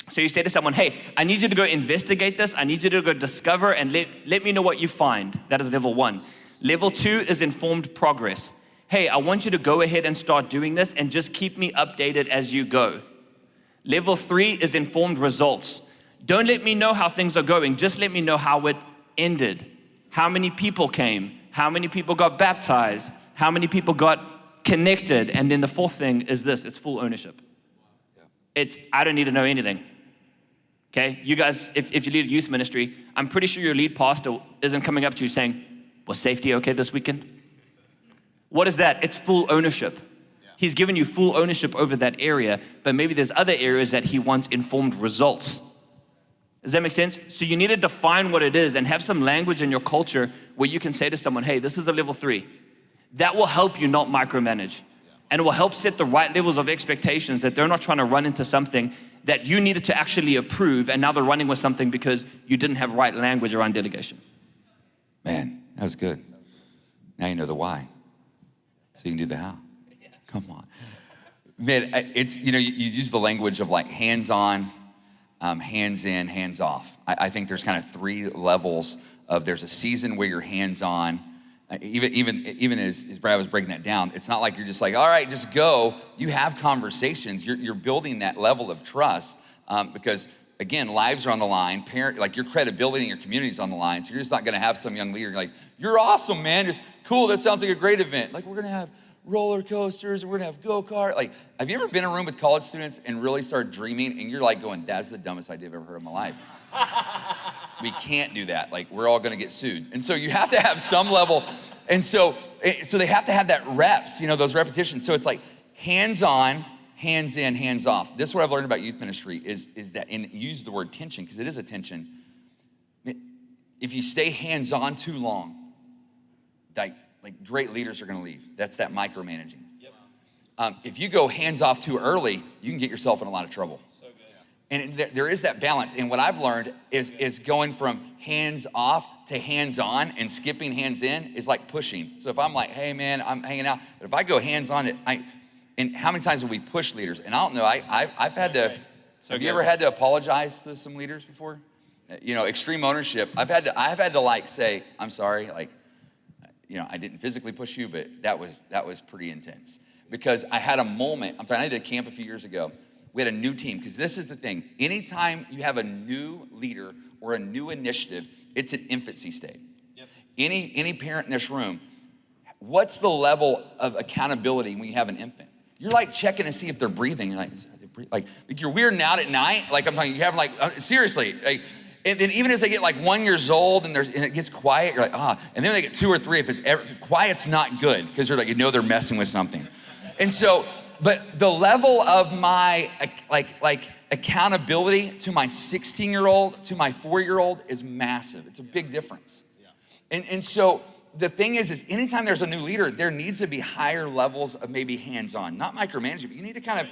So you say to someone, hey, I need you to go investigate this. I need you to go discover and let me know what you find. That is level one. Level two is informed progress. Hey, I want you to go ahead and start doing this and just keep me updated as you go. Level three is informed results. Don't let me know how things are going. Just let me know how it ended. How many people came? How many people got baptized? How many people got connected? And then the fourth thing is this, it's full ownership. It's, I don't need to know anything. Okay, you guys, if you lead a youth ministry, I'm pretty sure your lead pastor isn't coming up to you saying, was safety okay this weekend? What is that? It's full ownership. He's given you full ownership over that area, but maybe there's other areas that he wants informed results. Does that make sense? So you need to define what it is and have some language in your culture where you can say to someone, hey, this is a level 3. That will help you not micromanage. And it will help set the right levels of expectations that they're not trying to run into something that you needed to actually approve, and now they're running with something because you didn't have right language around delegation. Man, that was good. Now you know the why, so you can do the how. Come on. Man, it's, you know, you use the language of like hands-on, hands in, hands off. I think there's kind of 3 levels of, there's a season where you're hands-on. Even as Brad was breaking that down, it's not like you're just like, all right, just go. You have conversations. You're building that level of trust because, again, lives are on the line. Like your credibility in your community is on the line. So you're just not going to have some young leader like, you're awesome, man. Just cool. That sounds like a great event. Like we're going to have roller coasters, we're gonna have go-kart. Like, have you ever been in a room with college students and really start dreaming and you're like going, that's the dumbest idea I've ever heard in my life. We can't do that. Like, we're all gonna get sued. And so you have to have some level, and so they have to have that reps, those repetitions. So it's like hands-on, hands in, hands off. This is what I've learned about youth ministry is that, and use the word tension, because it is a tension. If you stay hands-on too long, like great leaders are gonna leave. That's that micromanaging. Yep. If you go hands-off too early, you can get yourself in a lot of trouble. So good. And there is that balance. And what I've learned is going from hands-off to hands-on, and skipping hands in is like pushing. So if I'm like, hey man, I'm hanging out, but if I go hands-on, and how many times have we pushed leaders? And I don't know, I've had to, have you ever had to apologize to some leaders before? Extreme ownership. I've had to like say, I'm sorry, like, I didn't physically push you, but that was pretty intense. Because I had a moment, I did a camp a few years ago. We had a new team, because this is the thing. Anytime you have a new leader or a new initiative, it's an infancy state. Yep. Any parent in this room, what's the level of accountability when you have an infant? You're like checking to see if they're breathing. You're like you're weirding out at night. Like I'm talking, you have seriously. And then even as they get like 1 year old and it gets quiet, you're like, and then they get 2 or 3, if it's quiet's not good, because they're like, they're messing with something. And so, but the level of my accountability to my 16-year-old, to my 4-year-old is massive. It's a big difference. Yeah. And so the thing is anytime there's a new leader, there needs to be higher levels of maybe hands-on, not micromanagement, but you need to kind of,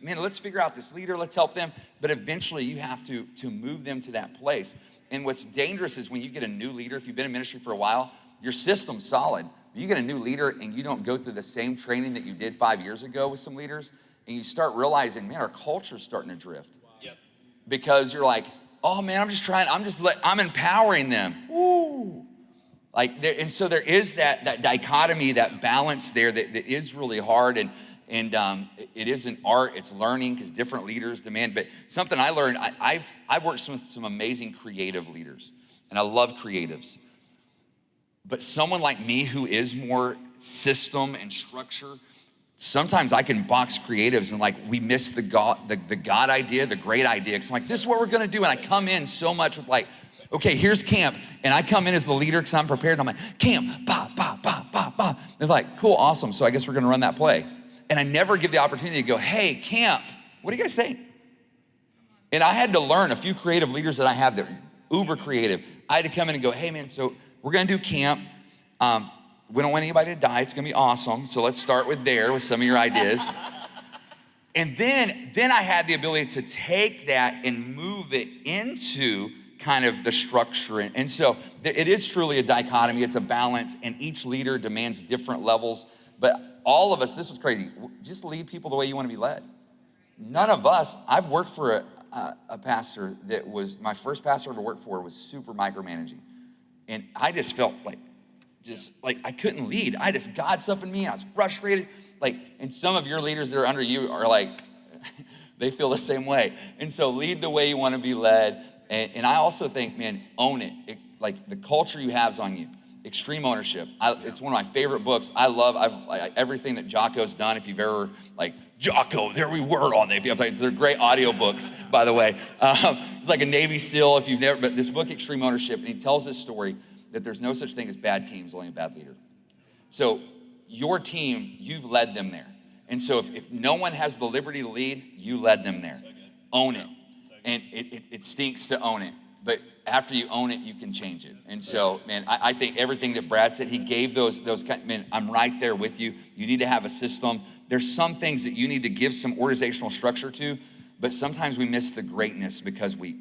man, let's figure out this leader, let's help them. But eventually you have to move them to that place. And what's dangerous is when you get a new leader, if you've been in ministry for a while, your system's solid. You get a new leader and you don't go through the same training that you did 5 years ago with some leaders, and you start realizing, man, our culture's starting to drift. Yep. Because you're like, oh man, I'm empowering them. Woo. And so there is that dichotomy, that balance there that is really hard. And it is an art, it's learning, because different leaders demand. But something I learned, I've worked with some amazing creative leaders, and I love creatives. But someone like me who is more system and structure, sometimes I can box creatives and we miss the God idea, the great idea. Because I'm like, this is what we're gonna do. And I come in so much with okay, here's camp. And I come in as the leader because I'm prepared. And I'm like, camp, ba, ba, ba, ba, ba. They're like, cool, awesome. So I guess we're gonna run that play. And I never give the opportunity to go, hey, camp, what do you guys think? And I had to learn a few creative leaders that I have that are uber creative. I had to come in and go, hey man, so we're gonna do camp. We don't want anybody to die. It's gonna be awesome. So let's start with some of your ideas. And then I had the ability to take that and move it into kind of the structure. And so it is truly a dichotomy. It's a balance, and each leader demands different levels. But all of us, this was crazy, just lead people the way you want to be led. None of us, I've worked for a pastor that was, my first pastor I ever worked for was super micromanaging. And I just felt like I couldn't lead. God stuff in me, I was frustrated. And some of your leaders that are under you are they feel the same way. And so lead the way you want to be led. And I also think, man, own it. The culture you have is on you. Extreme ownership. It's one of my favorite books. I love everything that Jocko's done. If you've ever Jocko, there we were on there. They're great audio books, by the way. It's like a Navy SEAL if you've never. But this book, Extreme Ownership, and he tells this story that there's no such thing as bad teams, only a bad leader. So your team, you've led them there, and so if no one has the liberty to lead, you led them there. So own it, and it stinks to own it, but after you own it, you can change it. And so, man, I think everything that Brad said, he gave those kind, man, I'm right there with you. You need to have a system. There's some things that you need to give some organizational structure to, but sometimes we miss the greatness because we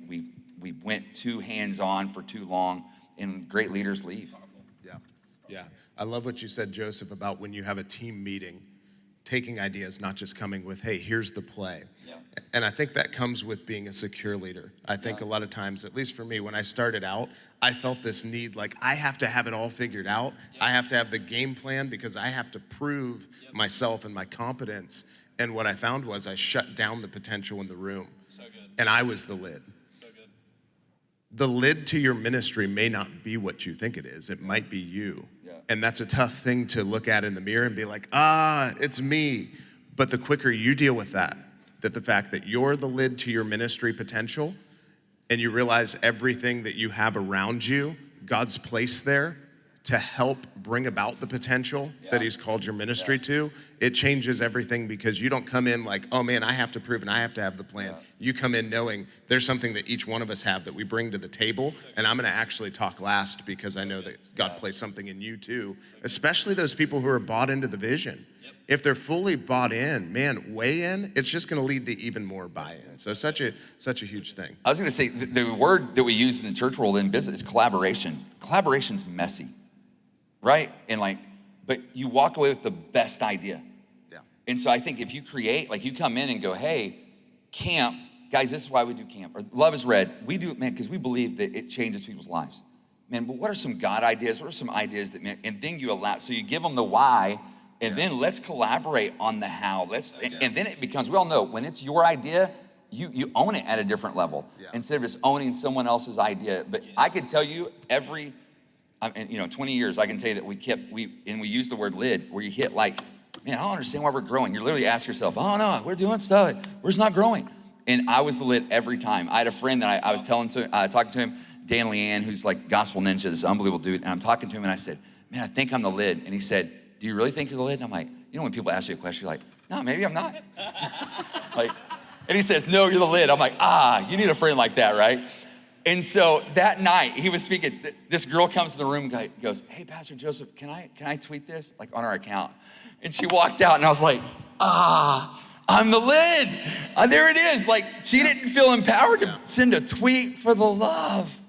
went too hands-on for too long, and great leaders leave. Yeah. I love what you said, Joseph, about when you have a team meeting, taking ideas, not just coming with, hey, here's the play. Yeah. And I think that comes with being a secure leader. I think a lot of times, at least for me, when I started out, I felt this need, I have to have it all figured out. Yep. I have to have the game plan because I have to prove myself and my competence. And what I found was I shut down the potential in the room. So good. And I was the lid. So good. The lid to your ministry may not be what you think it is. It might be you. Yeah. And that's a tough thing to look at in the mirror and be like, it's me. But the quicker you deal with that the fact that you're the lid to your ministry potential, and you realize everything that you have around you, God's placed there to help bring about the potential that he's called your ministry to, it changes everything, because you don't come in like, oh man, I have to prove and I have to have the plan. You come in knowing there's something that each one of us have that we bring to the table, and I'm gonna actually talk last because I know that God placed something in you too, especially those people who are bought into the vision. If they're fully bought in, man, way in, it's just gonna lead to even more buy-in. So such a huge thing. I was gonna say, the word that we use in the church world in business is collaboration. Collaboration's messy, right? And but you walk away with the best idea. Yeah. And so I think if you create, like you come in and go, hey, camp, guys, this is why we do camp. Or Love is Red, we do it, man, because we believe that it changes people's lives. Man, but what are some God ideas? What are some ideas that, man, and then you allow, so you give them the why, and then let's collaborate on the how. And then it becomes, we all know, when it's your idea, you own it at a different level instead of just owning someone else's idea. But I could tell you 20 years, I can tell you that we use the word lid, where you hit like, man, I don't understand why we're growing. You literally ask yourself, oh no, we're doing stuff, we're just not growing. And I was the lid every time. I had a friend that I was talking to him, Dan Leanne, who's like gospel ninja, this unbelievable dude. And I'm talking to him and I said, man, I think I'm the lid. And he said, do you really think you're the lid? And I'm like, you know when people ask you a question, you're like, no, maybe I'm not. And he says, no, you're the lid. I'm like, you need a friend like that, right? And so that night he was speaking, this girl comes to the room and goes, hey, Pastor Joseph, can I tweet this? Like on our account. And she walked out and I was like, I'm the lid. There it is. Like she didn't feel empowered to send a tweet for the love.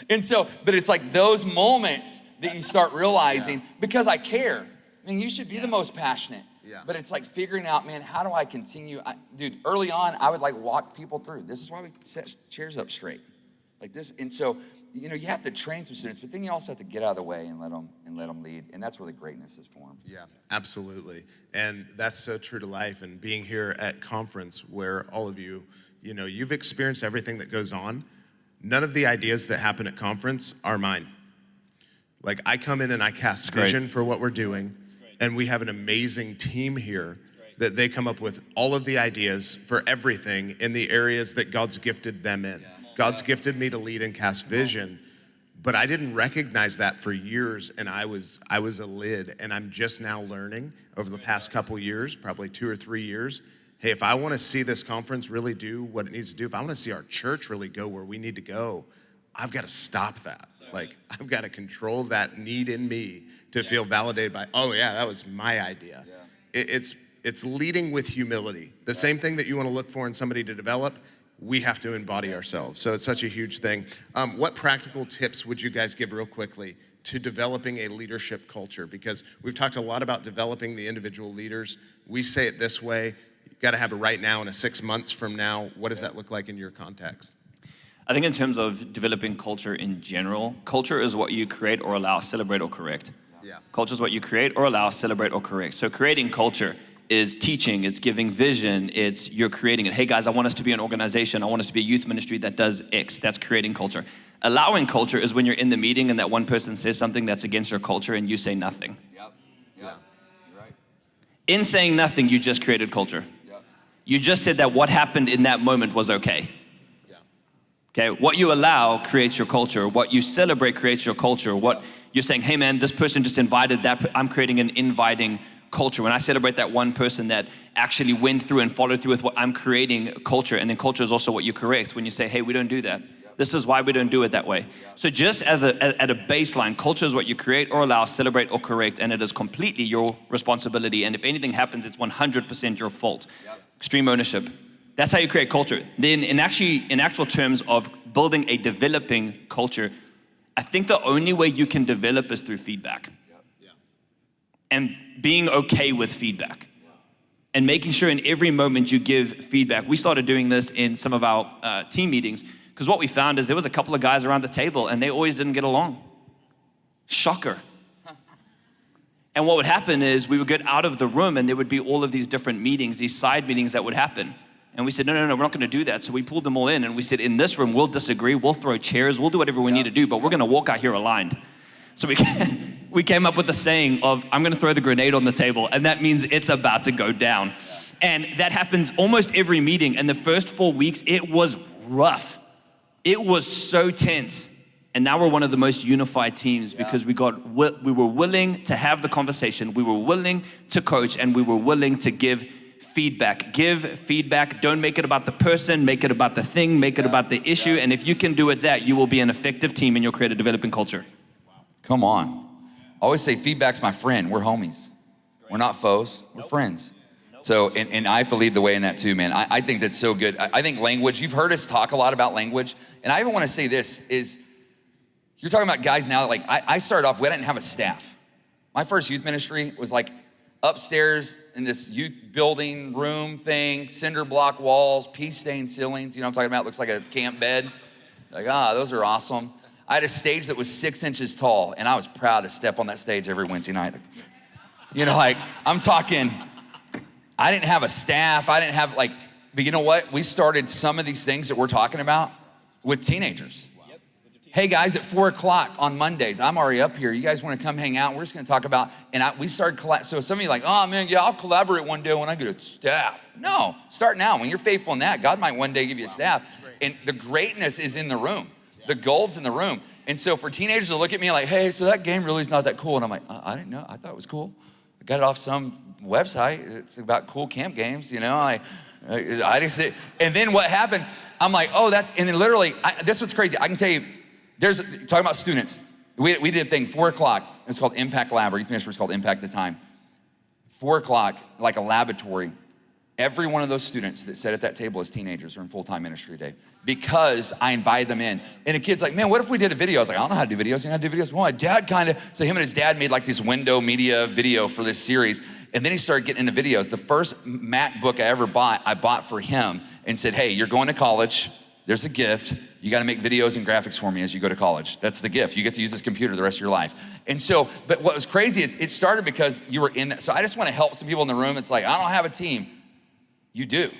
And so, but it's like those moments that you start realizing, because I care. I mean, you should be the most passionate. Yeah. But it's like figuring out, man, how do I continue? Dude, early on, I would like walk people through. This is why we set chairs up straight. Like this. And so, you have to train some students, but then you also have to get out of the way and let them lead. And that's where the greatness is formed. Yeah, absolutely. And that's so true to life. And being here at conference where all of you, you've experienced everything that goes on. None of the ideas that happen at conference are mine. Like I come in and I cast vision for what we're doing. And we have an amazing team here that they come up with all of the ideas for everything in the areas that God's gifted them in. God's gifted me to lead and cast vision, but I didn't recognize that for years, and I was a lid, and I'm just now learning over the past couple years, probably 2 or 3 years, hey, if I want to see this conference really do what it needs to do, if I want to see our church really go where we need to go, I've got to stop that. Like, I've got to control that need in me to feel validated by, oh yeah, that was my idea. It's leading with humility. The same thing that you want to look for in somebody to develop, we have to embody ourselves. So it's such a huge thing. What practical tips would you guys give real quickly to developing a leadership culture? Because we've talked a lot about developing the individual leaders. We say it this way, you've got to have it right now and a 6 months from now. What does that look like in your context? I think in terms of developing culture in general, culture is what you create or allow, celebrate or correct. Yeah. Culture is what you create or allow, celebrate or correct. So creating culture is teaching, it's giving vision, it's you're creating it. Hey guys, I want us to be an organization, I want us to be a youth ministry that does X. That's creating culture. Allowing culture is when you're in the meeting and that one person says something that's against your culture and you say nothing. Yep. You're right. In saying nothing, you just created culture. Yep. You just said that what happened in that moment was okay. Okay, what you allow creates your culture. What you celebrate creates your culture. What you're saying, hey man, this person just invited that, I'm creating an inviting culture. When I celebrate that one person that actually went through and followed through with what I'm creating culture, and then culture is also what you correct when you say, hey, we don't do that. This is why we don't do it that way. So just at a baseline, culture is what you create or allow, celebrate or correct, and it is completely your responsibility. And if anything happens, it's 100% your fault. Extreme ownership. That's how you create culture. Then in actual terms of building a developing culture, I think the only way you can develop is through feedback. And being okay with feedback. And making sure in every moment you give feedback. We started doing this in some of our team meetings, because what we found is there was a couple of guys around the table and they always didn't get along. Shocker. And what would happen is we would get out of the room and there would be all of these different meetings, these side meetings that would happen. And we said, no, we're not going to do that. So we pulled them all in and we said, in this room, we'll disagree, we'll throw chairs, we'll do whatever we need to do, but we're going to walk out here aligned. So we can, we came up with the saying of, I'm gonna throw the grenade on the table, and that means it's about to go down. And that happens almost every meeting. And the first 4 weeks, it was rough. It was so tense. And now we're one of the most unified teams because we were willing to have the conversation, we were willing to coach, and we were willing to give feedback. Give feedback. Don't make it about the person, make it about the thing, make it about the issue. And if you can do it that, you will be an effective team and you'll create a developing culture. Come on. I always say feedback's my friend. We're homies. We're not foes, we're friends. So, and I have to lead the way in that too, man. I think that's so good. I think language, you've heard us talk a lot about language. And I even want to say this is, you're talking about guys now that like, I started off, we didn't have a staff. My first youth ministry was like upstairs in this youth building room thing, cinder block walls, pea stained ceilings. You know what I'm talking about? Looks like a camp bed. Like, those are awesome. I had a stage that was 6 inches tall and I was proud to step on that stage every Wednesday night. You know, like I'm talking, I didn't have a staff. I didn't have like, but you know what? We started some of these things that we're talking about with teenagers. Hey guys, at 4 o'clock on Mondays, I'm already up here. You guys want to come hang out? We're just going to talk about, and we started, so some of you are like, oh man, yeah, I'll collaborate one day when I get a staff. No, start now. When you're faithful in that, God might one day give you a staff. And the greatness is in the room. The gold's in the room. And so for teenagers to look at me like, hey, so that game really is not that cool. And I'm like, I didn't know. I thought it was cool. I got it off some website. It's about cool camp games, you know. I just, and then what happened, I'm like, oh, and then literally, this is what's crazy. I can tell you, talking about students, we did a thing, 4 o'clock, it's called Impact Lab, or youth ministry was called Impact at the time. 4 o'clock, like a laboratory. Every one of those students that sat at that table as teenagers are in full-time ministry today because I invited them in. And the kid's like, man, what if we did a video? I was like, I don't know how to do videos. You know how to do videos? Well, my dad so him and his dad made like this window media video for this series. And then he started getting into videos. The first MacBook I ever bought, I bought for him and said, hey, you're going to college. There's a gift. You got to make videos and graphics for me as you go to college. That's the gift. You get to use this computer the rest of your life. And so, but what was crazy is it started because you were in that. So I just want to help some people in the room. It's like, I don't have a team. You do.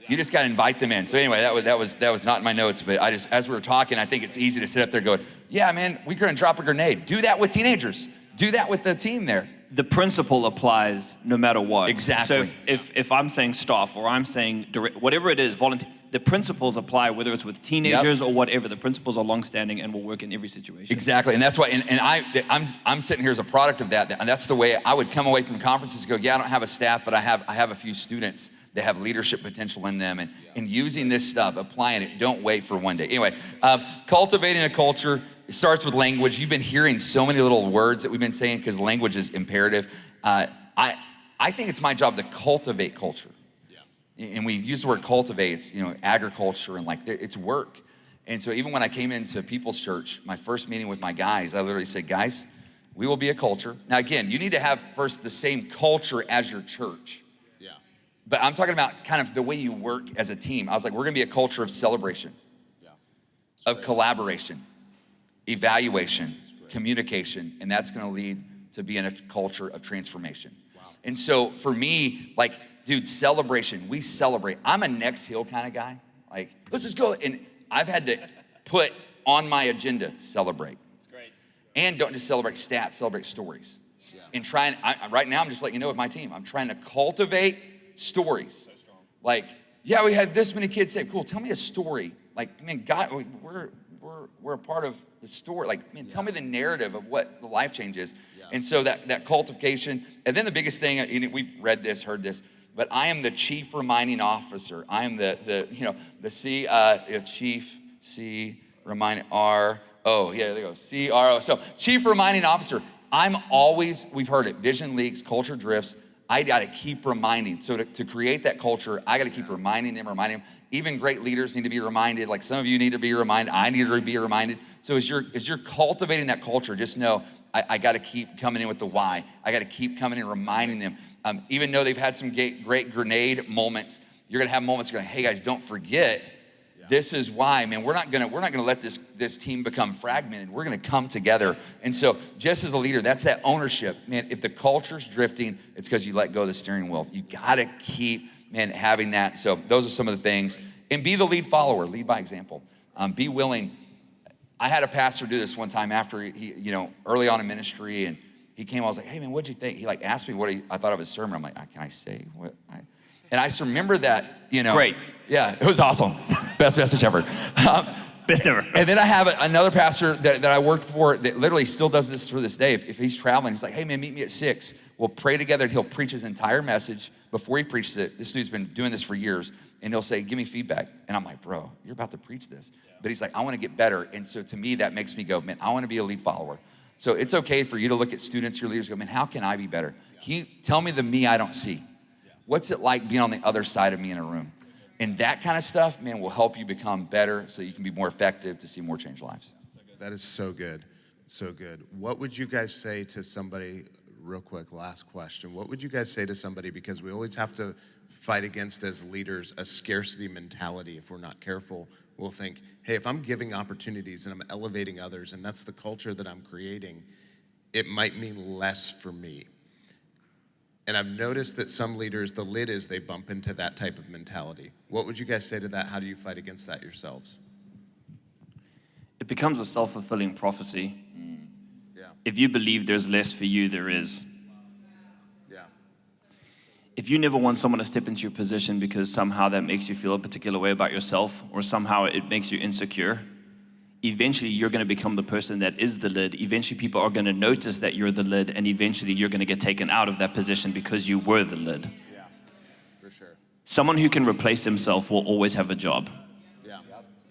You just got to invite them in. So anyway, that was not in my notes, but I just, as we were talking, I think it's easy to sit up there going, yeah, man, we're going to drop a grenade. Do that with teenagers. Do that with the team there. The principle applies no matter what. Exactly. So if I'm saying staff or I'm saying direct, whatever it is, volunteer, the principles apply whether it's with teenagers or whatever. The principles are longstanding and will work in every situation. Exactly, and that's why. And I'm sitting here as a product of that. And that's the way I would come away from conferences and go, yeah, I don't have a staff, but I have a few students that have leadership potential in them, and using this stuff, applying it. Don't wait for one day. Anyway, cultivating a culture. It starts with language. You've been hearing so many little words that we've been saying because language is imperative. I think it's my job to cultivate culture. And we use the word cultivate, it's, agriculture and like, it's work. And so even when I came into People's Church, my first meeting with my guys, I literally said, guys, we will be a culture. Now again, you need to have first the same culture as your church. Yeah. But I'm talking about kind of the way you work as a team. I was like, we're gonna be a culture of celebration, of collaboration, evaluation, communication, and that's gonna lead to being a culture of transformation. Wow. And so for me, like, dude, celebration, we celebrate. I'm a next hill kind of guy. Like, let's just go. And I've had to put on my agenda, celebrate. That's great. And don't just celebrate stats, celebrate stories. Yeah. And right now, I'm just letting you know with my team, I'm trying to cultivate stories. So strong. Like, yeah, we had this many kids say, cool, tell me a story. Like, man, God, we're a part of the story. Like, man, tell me the narrative of what the life change is. Yeah. And so that cultivation. And then the biggest thing, we've read this, heard this, but I am the chief reminding officer. I am the chief, C, remind, R, O. Yeah, there you go, C, R, O. So chief reminding officer. I'm always, we've heard it, vision leaks, culture drifts. I gotta keep reminding. So to create that culture, I gotta keep reminding them. Even great leaders need to be reminded. Like some of you need to be reminded. I need to be reminded. So as you're cultivating that culture, just know, I got to keep coming in with the why. I got to keep coming in and reminding them. Even though they've had some great grenade moments, you're going to have moments going, hey guys, don't forget, this is why, man, we're not going to let this team become fragmented. We're going to come together. And so just as a leader, that's that ownership. Man, if the culture's drifting, it's because you let go of the steering wheel. You got to keep, man, having that. So those are some of the things. And be the lead follower, lead by example. Be willing. I had a pastor do this one time after he, early on in ministry, and he came, I was like, hey man, what'd you think? He like asked me what I thought of his sermon. I'm like, can I say what and I just remember that, Great. Yeah, it was awesome. Best message ever. Best ever. And then I have another pastor that I worked for that literally still does this to this day. If he's traveling, he's like, hey man, meet me at 6. We'll pray together. He'll preach his entire message. Before he preaches it, this dude's been doing this for years, and he'll say, give me feedback. And I'm like, bro, you're about to preach this. But he's like, I want to get better. And so to me, that makes me go, man, I want to be a lead follower. So it's okay for you to look at students, your leaders, go, man, how can I be better? Can you tell me the me I don't see? What's it like being on the other side of me in a room? And that kind of stuff, man, will help you become better so you can be more effective to see more changed lives. That is so good, so good. What would you guys say to somebody, real quick, last question. What would you guys say to somebody, because we always have to fight against, as leaders, a scarcity mentality. If we're not careful, we'll think, hey, if I'm giving opportunities and I'm elevating others and that's the culture that I'm creating, it might mean less for me. And I've noticed that some leaders, the lid is they bump into that type of mentality. What would you guys say to that? How do you fight against that yourselves? It becomes a self-fulfilling prophecy. Yeah. If you believe there's less for you, there is. Yeah. If you never want someone to step into your position because somehow that makes you feel a particular way about yourself, or somehow it makes you insecure, eventually you're going to become the person that is the lid. Eventually people are going to notice that you're the lid, and eventually you're going to get taken out of that position because you were the lid. Yeah, for sure. Someone who can replace himself will always have a job. Yeah,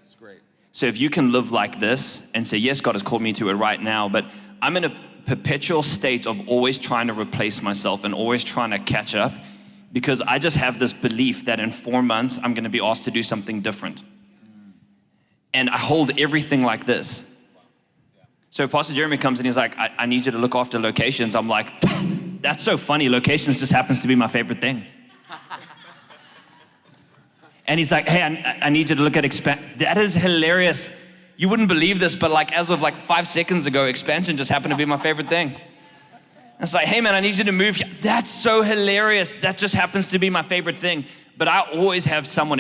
it's great. So if you can live like this and say, yes, God has called me to it right now, but I'm in a perpetual state of always trying to replace myself and always trying to catch up, because I just have this belief that in 4 months I'm going to be asked to do something different. And I hold everything like this. So Pastor Jeremy comes and he's like, I need you to look after locations. I'm like, that's so funny. Locations just happens to be my favorite thing. And he's like, hey, I need you to look at that is hilarious. You wouldn't believe this, but like as of like 5 seconds ago, expansion just happened to be my favorite thing. It's like, hey man, I need you to move here. That's so hilarious. That just happens to be my favorite thing. But I always have someone,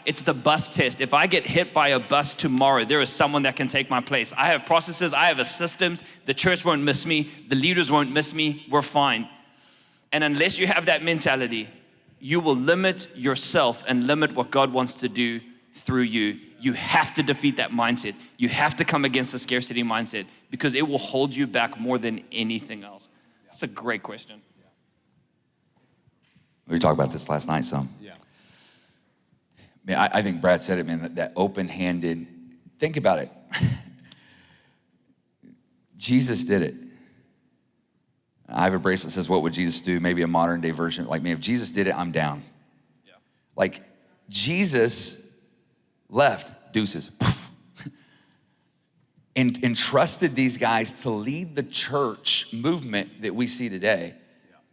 it's the bus test. If I get hit by a bus tomorrow, there is someone that can take my place. I have processes, I have systems. The church won't miss me. The leaders won't miss me. We're fine. And unless you have that mentality, you will limit yourself and limit what God wants to do through you. You have to defeat that mindset. You have to come against the scarcity mindset, because it will hold you back more than anything else. That's a great question. We talked about this last night some. Yeah. Man, I think Brad said it, man, that open-handed, think about it. Jesus did it. I have a bracelet that says, what would Jesus do? Maybe a modern day version. Like, man, if Jesus did it, I'm down. Yeah. Like, Jesus left, deuces, and entrusted these guys to lead the church movement that we see today,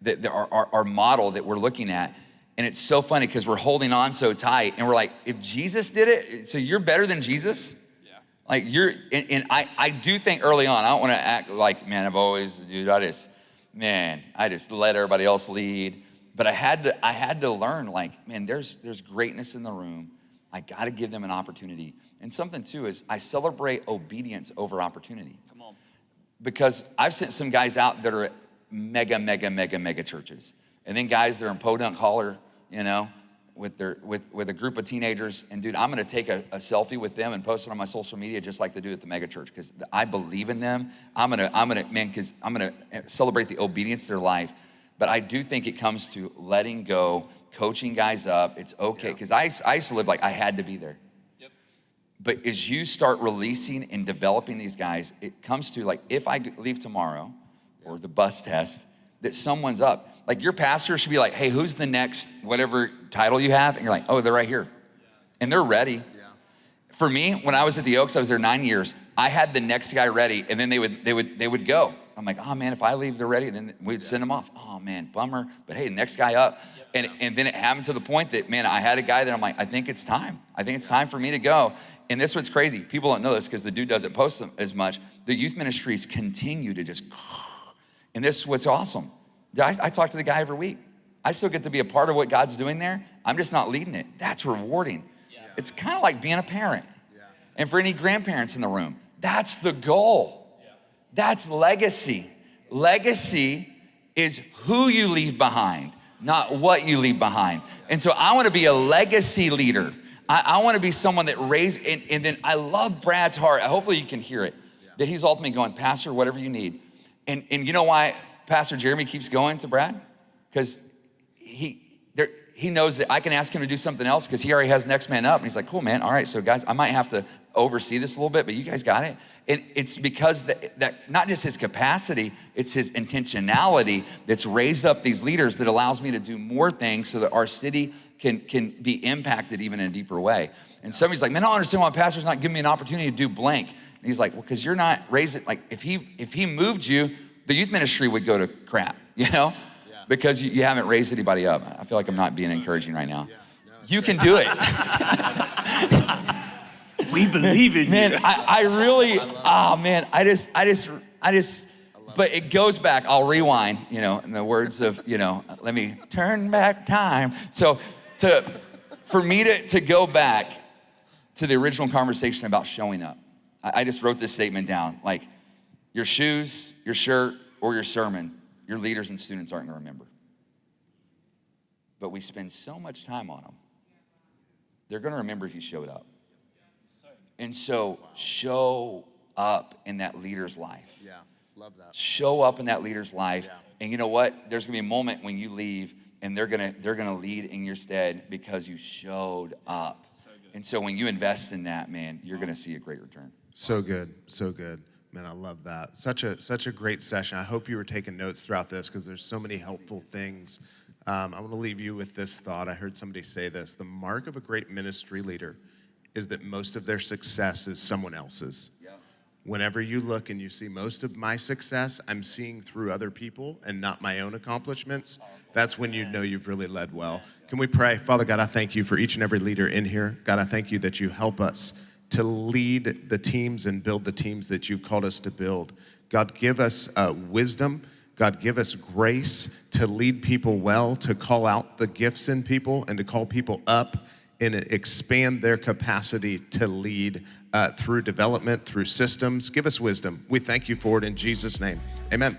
that our model that we're looking at. And it's so funny because we're holding on so tight, and we're like, if Jesus did it, so you're better than Jesus? Yeah. Like I do think early on, I don't want to act like, man, I just let everybody else lead. But I had to learn, like, man, there's greatness in the room. I got to give them an opportunity. And something too is I celebrate obedience over opportunity. Come on. Because I've sent some guys out that are at mega churches. And then guys that are in Podunk Holler, with a group of teenagers. And dude, I'm gonna take a selfie with them and post it on my social media just like they do at the mega church, because I believe in them. I'm gonna celebrate the obedience of their life. But I do think it comes to letting go, coaching guys up. It's okay, because I used to live like I had to be there. Yep. But as you start releasing and developing these guys, it comes to like, if I leave tomorrow or the bus test, that someone's up. Like your pastor should be like, hey, who's the next whatever title you have? And you're like, oh, they're right here. And they're ready. Yeah. For me, when I was at the Oaks, I was there 9 years. I had the next guy ready, and then they would go. I'm like, oh man, if I leave, they're ready. And then we'd send them off. Oh man, bummer. But hey, next guy up. And then it happened to the point that, man, I had a guy that I'm like, I think it's time. I think it's time for me to go. And this is what's crazy. People don't know this because the dude doesn't post them as much. The youth ministries continue to just, and this is what's awesome. I talk to the guy every week. I still get to be a part of what God's doing there. I'm just not leading it. That's rewarding. Yeah. It's kind of like being a parent. Yeah. And for any grandparents in the room, that's the goal. Yeah. That's legacy. legacy is who you leave behind, not what you leave behind. And so I wanna be a legacy leader. I wanna be someone that and then I love Brad's heart. Hopefully you can hear it, that he's ultimately going, Pastor, whatever you need. And you know why Pastor Jeremy keeps going to Brad? Because he knows that I can ask him to do something else because he already has next man up. And he's like, cool, man. All right, so guys, I might have to oversee this a little bit, but you guys got it. And it's because that not just his capacity, it's his intentionality that's raised up these leaders that allows me to do more things so that our city can be impacted even in a deeper way. And somebody's like, man, I don't understand why pastor's not giving me an opportunity to do blank. And he's like, well, because you're not raising, like if he moved you, the youth ministry would go to crap, you know? Because you haven't raised anybody up. I feel like I'm not being encouraging right now. You can do it. We believe in you. Man, I really, but it goes back, I'll rewind, in the words of, let me turn back time. So for me to go back to the original conversation about showing up, I just wrote this statement down, like your shoes, your shirt, or your sermon, your leaders and students aren't gonna remember. But we spend so much time on them. They're gonna remember if you showed up. And so show up in that leader's life. Yeah, love that. Show up in that leader's life. Yeah. And you know what? There's gonna be a moment when you leave and they're gonna lead in your stead because you showed up. And so when you invest in that, man, you're gonna see a great return. So good, so good. Man, I love that. Such a great session. I hope you were taking notes throughout this because there's so many helpful things. I want to leave you with this thought. I heard somebody say this. The mark of a great ministry leader is that most of their success is someone else's. Yeah. Whenever you look and you see most of my success, I'm seeing through other people and not my own accomplishments. That's when you know you've really led well. Can we pray? Father God, I thank you for each and every leader in here. God, I thank you that you help us to lead the teams and build the teams that you've called us to build. God, give us wisdom. God, give us grace to lead people well, to call out the gifts in people and to call people up and expand their capacity to lead through development, through systems. Give us wisdom. We thank you for it in Jesus' name. Amen.